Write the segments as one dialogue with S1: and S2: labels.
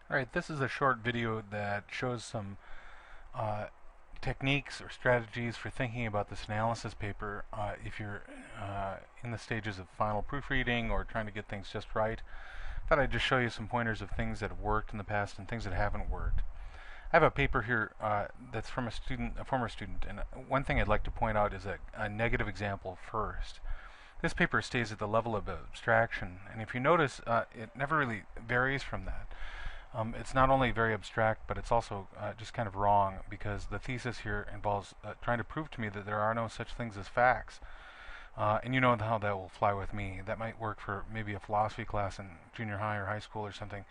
S1: Alright, this is a short video that shows some uh, techniques or strategies for thinking about this analysis paper if you're in the stages of final proofreading or trying to get things just right. I thought I'd just show you some pointers of things that have worked in the past and things that haven't worked. I have a paper here that's from a former student, and one thing I'd like to point out is a negative example first. This paper stays at the level of abstraction, and if you notice, it never really varies from that. It's not only very abstract, but it's also just kind of wrong, because the thesis here involves trying to prove to me that there are no such things as facts. And you know how that will fly with me. That might work for maybe a philosophy class in junior high or high school or something,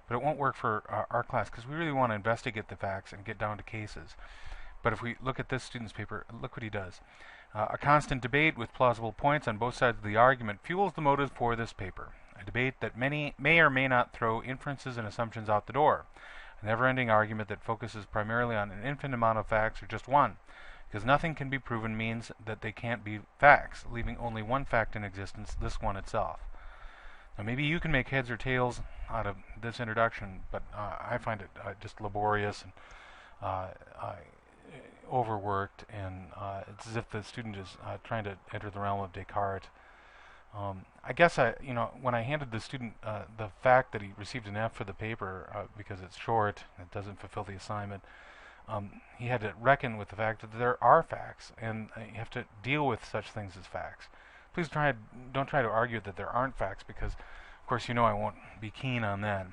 S1: but it won't work for our class, because we really want to investigate the facts and get down to cases. But if we look at this student's paper, look what he does. A constant debate with plausible points on both sides of the argument fuels the motive for this paper. A debate that many may or may not throw inferences and assumptions out the door. A never-ending argument that focuses primarily on an infinite amount of facts or just one. Because nothing can be proven means that they can't be facts, leaving only one fact in existence, this one itself. Now maybe you can make heads or tails out of this introduction, but I find it just laborious and uh, overworked, and it's as if the student is trying to enter the realm of Descartes. I guess when I handed the student the fact that he received an F for the paper because it's short, it doesn't fulfill the assignment, he had to reckon with the fact that there are facts, and you have to deal with such things as facts. Please don't try to argue that there aren't facts, because, of course, you know I won't be keen on that.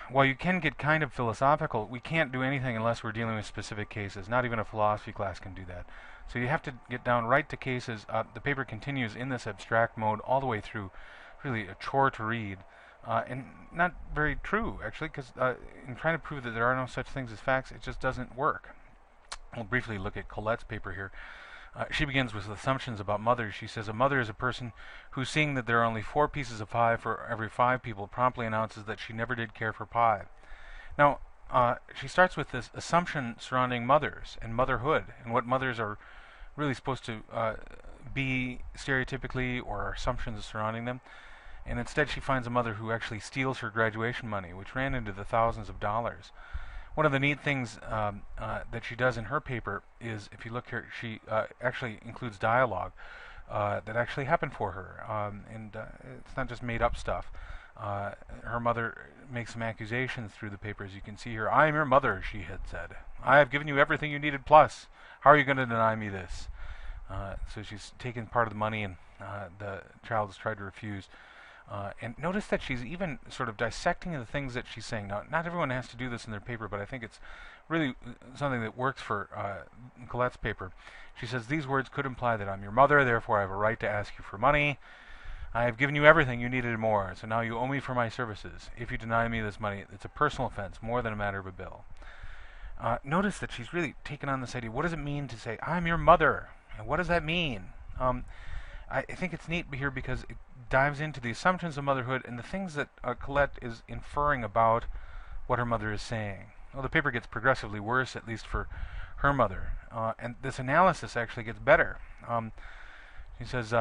S1: While you can get kind of philosophical, we can't do anything unless we're dealing with specific cases. Not even a philosophy class can do that. So you have to get down right to cases. The paper continues in this abstract mode all the way through. Really a chore to read. And not very true, actually, because in trying to prove that there are no such things as facts, it just doesn't work. We'll briefly look at Colette's paper here. She begins with assumptions about mothers. She says a mother is a person who, seeing that there are only 4 pieces of pie for every 5 people, promptly announces that she never did care for pie. Now, she starts with this assumption surrounding mothers and motherhood and what mothers are really supposed to be stereotypically, or assumptions surrounding them. And instead she finds a mother who actually steals her graduation money, which ran into the thousands of dollars. One of the neat things that she does in her paper is, if you look here, she actually includes dialogue that actually happened for her. And it's not just made up stuff. Her mother makes some accusations through the paper, as you can see here. I am your mother, she had said. I have given you everything you needed plus. How are you going to deny me this? So she's taken part of the money, and the child has tried to refuse. And notice that she's even sort of dissecting the things that she's saying. Now, not everyone has to do this in their paper, but I think it's really something that works for Colette's paper. She says, these words could imply that I'm your mother, therefore I have a right to ask you for money. I have given you everything you needed and more, so now you owe me for my services. If you deny me this money, it's a personal offense, more than a matter of a bill. Notice that she's really taken on this idea. What does it mean to say, I'm your mother? And what does that mean? I think it's neat here because it dives into the assumptions of motherhood and the things that Colette is inferring about what her mother is saying. Well, the paper gets progressively worse, at least for her mother. And this analysis actually gets better. She says,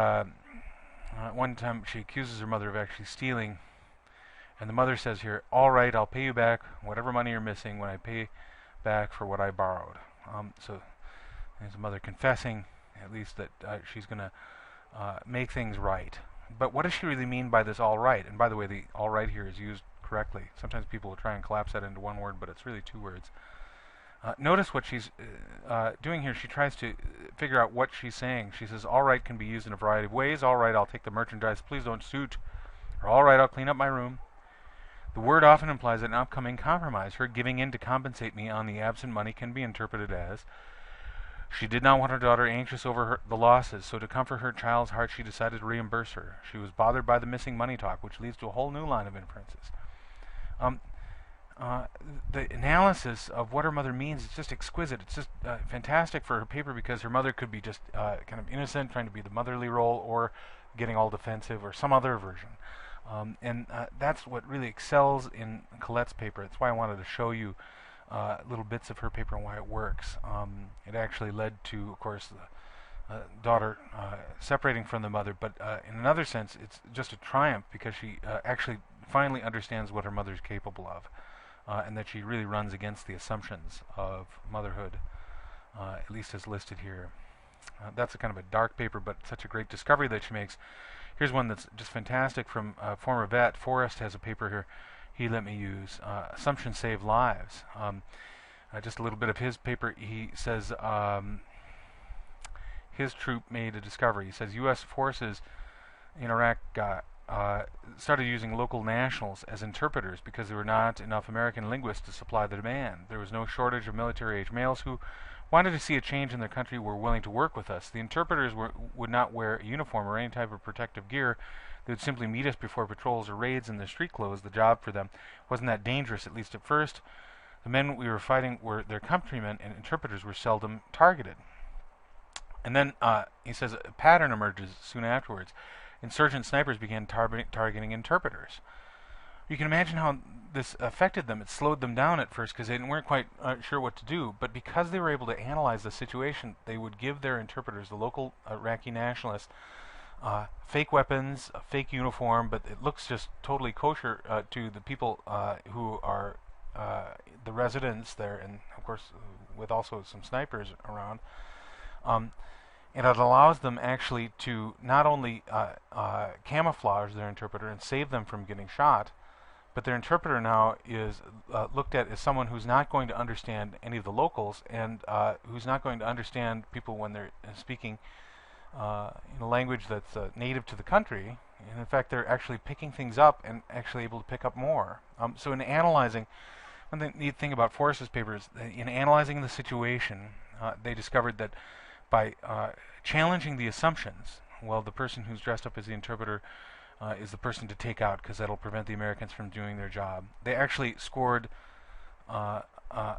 S1: one time she accuses her mother of actually stealing, and the mother says here, all right, I'll pay you back whatever money you're missing when I pay back for what I borrowed. So there's the mother confessing, at least, that she's going to make things right. But what does she really mean by this all right? And by the way, the all right here is used correctly. Sometimes people will try and collapse that into one word, but it's really 2 words. Notice what she's doing here. She tries to figure out what she's saying. She says, all right can be used in a variety of ways. All right, I'll take the merchandise. Please don't suit. Or all right, I'll clean up my room. The word often implies an upcoming compromise. Her giving in to compensate me on the absent money can be interpreted as, she did not want her daughter anxious over the losses, so to comfort her child's heart she decided to reimburse her. She was bothered by the missing money talk, which leads to a whole new line of inferences. The analysis of what her mother means is just exquisite. It's just fantastic for her paper, because her mother could be just kind of innocent, trying to be the motherly role, or getting all defensive, or some other version. And that's what really excels in Colette's paper. That's why I wanted to show you little bits of her paper and why it works. It actually led to, of course, the daughter separating from the mother, but in another sense, it's just a triumph, because she actually finally understands what her mother is capable of, and that she really runs against the assumptions of motherhood, at least as listed here. That's a kind of a dark paper, but such a great discovery that she makes. Here's one that's just fantastic from a former vet. Forrest has a paper here he let me use. Assumptions save lives. Just a little bit of his paper. He says his troop made a discovery. He says U.S. forces in Iraq started using local nationals as interpreters because there were not enough American linguists to supply the demand. There was no shortage of military-age males who wanted to see a change in their country, were willing to work with us. The interpreters would not wear a uniform or any type of protective gear. They would simply meet us before patrols or raids in their street clothes. The job for them wasn't that dangerous, at least at first. The men we were fighting were their countrymen, and interpreters were seldom targeted. And then he says a pattern emerges soon afterwards. Insurgent snipers began targeting interpreters. You can imagine how this affected them. It slowed them down at first because they weren't quite sure what to do. But because they were able to analyze the situation, they would give their interpreters, the local Iraqi nationalists, fake weapons, a fake uniform, but it looks just totally kosher to the people who are the residents there, and of course with also some snipers around. And it allows them actually to not only camouflage their interpreter and save them from getting shot, but their interpreter now is looked at as someone who's not going to understand any of the locals, and who's not going to understand people when they're speaking in a language that's native to the country. And in fact, they're actually picking things up and actually able to pick up more. So in analyzing, one neat thing about Forrest's paper is in analyzing the situation, they discovered that by challenging the assumptions, well, the person who's dressed up as the interpreter is the person to take out because that'll prevent the Americans from doing their job. They actually scored a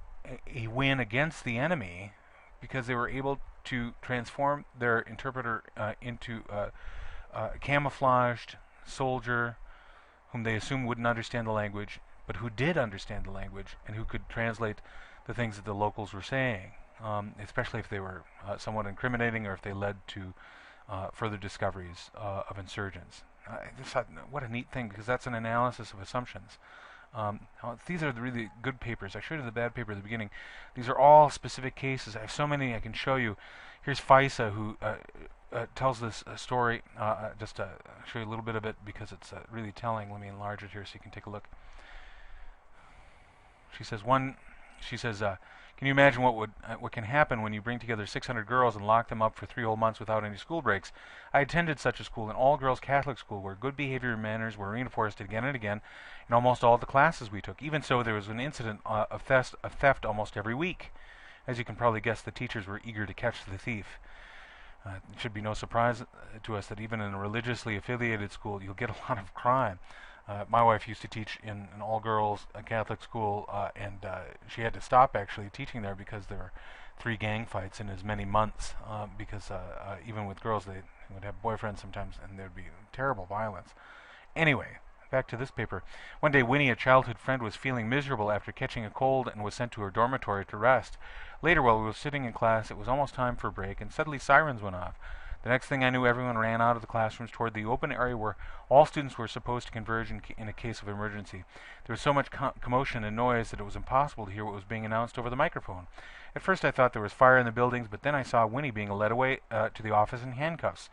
S1: win against the enemy because they were able to transform their interpreter into a camouflaged soldier whom they assumed wouldn't understand the language, but who did understand the language and who could translate the things that the locals were saying, especially if they were somewhat incriminating or if they led to further discoveries of insurgents. I just thought, what a neat thing, because that's an analysis of assumptions. These are the really good papers. I showed you the bad paper at the beginning. These are all specific cases. I have so many I can show you. Here's FISA, who tells this story. Just to show you a little bit of it because it's really telling. Let me enlarge it here so you can take a look. She says, can you imagine what can happen when you bring together 600 girls and lock them up for 3 whole months without any school breaks? I attended such a school, an all-girls Catholic school, where good behavior and manners were reinforced again and again in almost all the classes we took. Even so, there was an incident of theft almost every week. As you can probably guess, the teachers were eager to catch the thief. It should be no surprise to us that even in a religiously affiliated school, you'll get a lot of crime. My wife used to teach in an all-girls Catholic school, and she had to stop actually teaching there because there were 3 gang fights in as many months, because even with girls, they would have boyfriends sometimes, and there would be terrible violence. Anyway, back to this paper. One day, Winnie, a childhood friend, was feeling miserable after catching a cold and was sent to her dormitory to rest. Later, while we were sitting in class, it was almost time for a break, and suddenly sirens went off. The next thing I knew, everyone ran out of the classrooms toward the open area where all students were supposed to converge in a case of emergency. There was so much commotion and noise that it was impossible to hear what was being announced over the microphone. At first I thought there was fire in the buildings, but then I saw Winnie being led away to the office in handcuffs.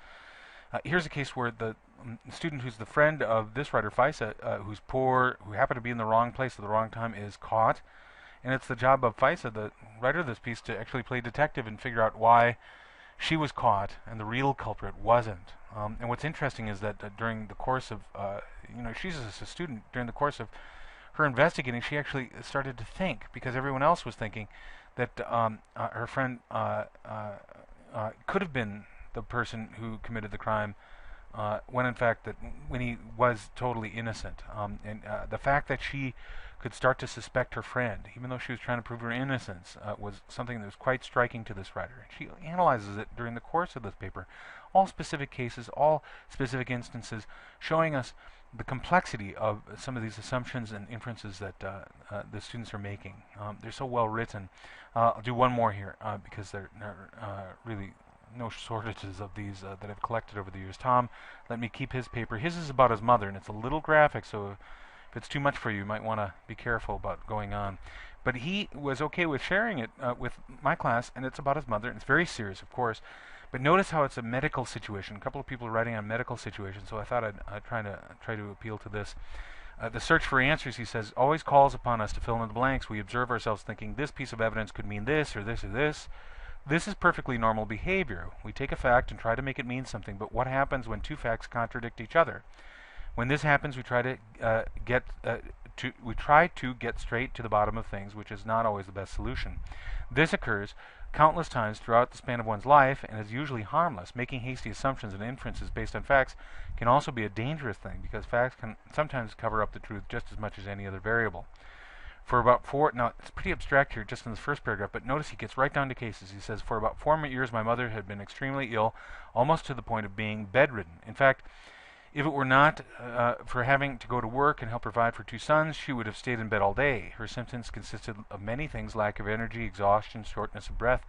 S1: Here's a case where the student who's the friend of this writer, FISA, who's poor, who happened to be in the wrong place at the wrong time, is caught. And it's the job of FISA, the writer of this piece, to actually play detective and figure out why she was caught and the real culprit wasn't. And what's interesting is that during the course of, she's a student, during the course of her investigating, she actually started to think, because everyone else was thinking, that her friend could have been the person who committed the crime, when in fact when he was totally innocent. And the fact that she could start to suspect her friend, even though she was trying to prove her innocence, was something that was quite striking to this writer. She analyzes it during the course of this paper, all specific cases, all specific instances, showing us the complexity of some of these assumptions and inferences that the students are making. They're so well written. I'll do one more here because there are really no shortages of these that I've collected over the years. Tom let me keep his paper. His is about his mother, and it's a little graphic, so If it's too much for you, you might want to be careful about going on. But he was okay with sharing it with my class, and it's about his mother, and it's very serious, of course. But notice how it's a medical situation. A couple of people are writing on medical situations, so I thought I'd try to appeal to this. The search for answers, he says, always calls upon us to fill in the blanks. We observe ourselves thinking this piece of evidence could mean this or this or this. This is perfectly normal behavior. We take a fact and try to make it mean something, but what happens when two facts contradict each other? When this happens, we try to get straight to the bottom of things, which is not always the best solution. This occurs countless times throughout the span of one's life and is usually harmless. Making hasty assumptions and inferences based on facts can also be a dangerous thing because facts can sometimes cover up the truth just as much as any other variable. For about now it's pretty abstract here just in this first paragraph, but notice he gets right down to cases. He says, for about 4 years my mother had been extremely ill, almost to the point of being bedridden. In fact, if it were not for having to go to work and help provide for 2 sons, she would have stayed in bed all day. Her symptoms consisted of many things: lack of energy, exhaustion, shortness of breath,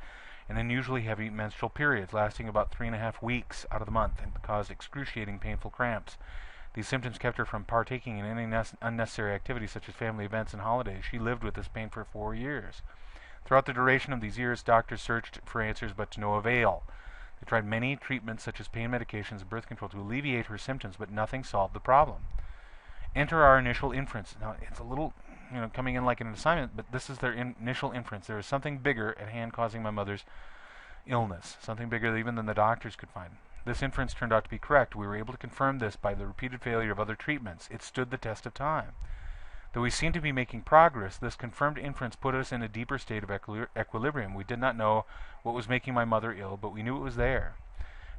S1: and unusually heavy menstrual periods lasting about 3.5 weeks out of the month and caused excruciating painful cramps. These symptoms kept her from partaking in any unnecessary activities such as family events and holidays. She lived with this pain for 4 years. Throughout the duration of these years, doctors searched for answers, but to no avail. They tried many treatments such as pain medications and birth control to alleviate her symptoms, but nothing solved the problem. Enter our initial inference. Now, it's a little, coming in like an assignment, but this is their initial inference. There is something bigger at hand causing my mother's illness, something bigger even than the doctors could find. This inference turned out to be correct. We were able to confirm this by the repeated failure of other treatments. It stood the test of time. Though we seemed to be making progress, this confirmed inference put us in a deeper state of equilibrium. We did not know what was making my mother ill, but we knew it was there.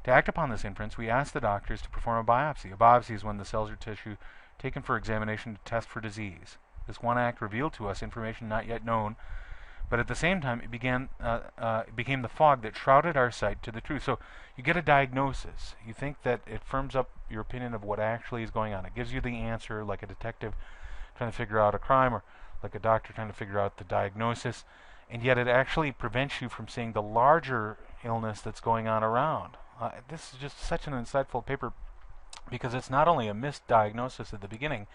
S1: To act upon this inference, we asked the doctors to perform a biopsy. A biopsy is when the cells or tissue taken for examination to test for disease. This one act revealed to us information not yet known, but at the same time it became the fog that shrouded our sight to the truth. So you get a diagnosis. You think that it firms up your opinion of what actually is going on. It gives you the answer, like a detective trying to figure out a crime, or like a doctor trying to figure out the diagnosis, and yet it actually prevents you from seeing the larger illness that's going on around. This is just such an insightful paper because it's not only a misdiagnosis at the beginning,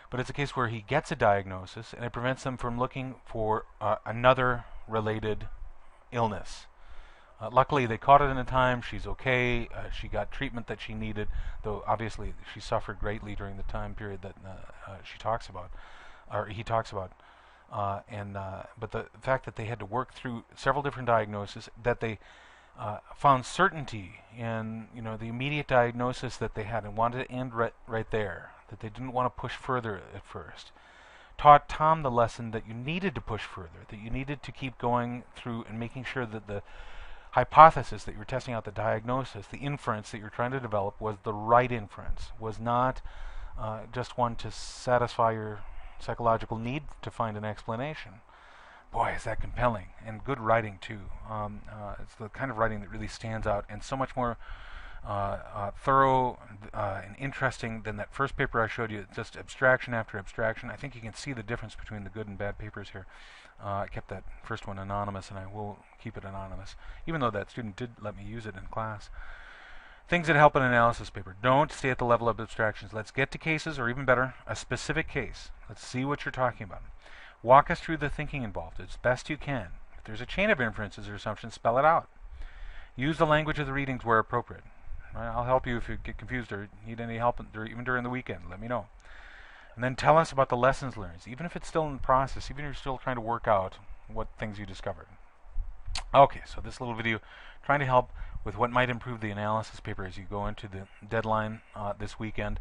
S1: but it's a case where he gets a diagnosis and it prevents them from looking for another related illness. Luckily, they caught it in a time. She's okay. She got treatment that she needed, though obviously she suffered greatly during the time period that she talks about, or he talks about. But the fact that they had to work through several different diagnoses, that they found certainty in the immediate diagnosis that they had and wanted to end right there, that they didn't want to push further at first, taught Tom the lesson that you needed to push further, that you needed to keep going through and making sure that the hypothesis that you were testing out, the diagnosis, the inference that you're trying to develop was the right inference, was not just one to satisfy your psychological need to find an explanation. Boy, is that compelling, and good writing too. It's the kind of writing that really stands out and so much more thorough and interesting than that first paper I showed you, just abstraction after abstraction. I think you can see the difference between the good and bad papers here. I kept that first one anonymous, and I will keep it anonymous, even though that student did let me use it in class. Things that help an analysis paper. Don't stay at the level of abstractions. Let's get to cases, or even better, a specific case. Let's see what you're talking about. Walk us through the thinking involved as best you can. If there's a chain of inferences or assumptions, spell it out. Use the language of the readings where appropriate. I'll help you if you get confused or need any help even during the weekend. Let me know. And then tell us about the lessons learned, even if it's still in process, even if you're still trying to work out what things you discovered. Okay, so this little video trying to help with what might improve the analysis paper as you go into the deadline this weekend.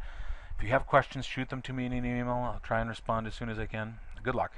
S1: If you have questions, shoot them to me in an email. I'll try and respond as soon as I can. Good luck.